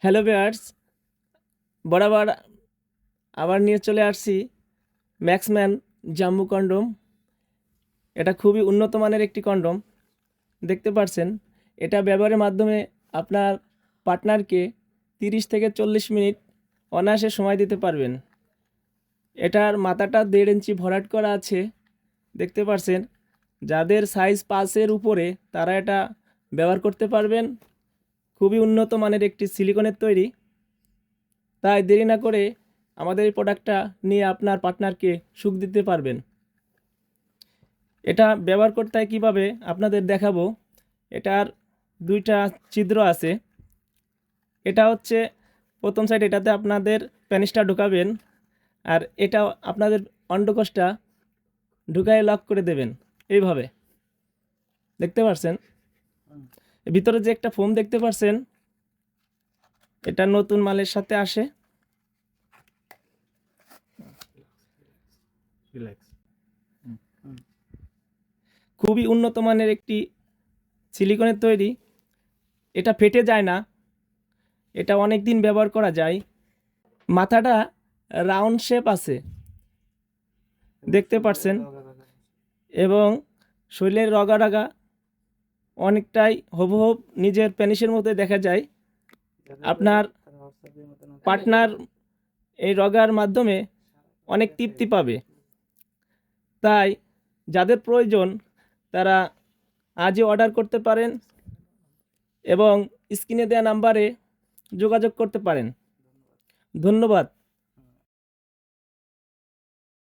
Hello viewers, বরাবর আবার নিয়ে চলে আসছি ম্যাক্সম্যান জাম্বু কন্ডম। এটা খুবই উন্নত মানের একটি কন্ডম। দেখতে পাচ্ছেন, এটা ব্যবহারের মাধ্যমে আপনার পার্টনারকে 30 থেকে 40 মিনিট অনায়াসে সময় দিতে পারবেন। এটার মাথাটা 1.5 ইঞ্চি ভরাট করা আছে। দেখতে পাচ্ছেন, যাদের সাইজ 5-এর উপরে তারা এটা ব্যবহার করতে পারবেন। খুবই উন্নত মানের একটি সিলিকনের তৈরি। তাই দেরি না করে আমাদের এই প্রোডাক্টটা নিয়ে আপনার পার্টনারকে সুখ দিতে পারবেন। এটা ব্যবহার করতে হয় কীভাবে আপনাদের দেখাবো। এটার 2টা ছিদ্র আছে। এটা হচ্ছে প্রথম সাইড, এটাতে আপনাদের পেনিসটা ঢুকাবেন, আর এটা আপনাদের অন্ডকোষটা ঢুকায় লক করে দেবেন এইভাবে। দেখতে পাচ্ছেন ভিতরে যে একটা ফোম দেখতে পাচ্ছেন, এটা নতুন মালের সাথে আসে। খুবই উন্নত মানের একটি সিলিকনের তৈরি। এটা ফেটে যায় না, এটা অনেক দিন ব্যবহার করা যায়। মাথাটা রাউন্ড শেপ আছে, দেখতে পাচ্ছেন, এবং শরীরের রগা রগা অনেকটাই হুবহুব নিজের পেনিসের মধ্যে দেখা যায়। আপনার পার্টনার এই রগার মাধ্যমে অনেক তৃপ্তি পাবে। তাই যাদের প্রয়োজন তারা আজই অর্ডার করতে পারেন এবং স্ক্রিনে দেওয়া নাম্বারে যোগাযোগ করতে পারেন। ধন্যবাদ।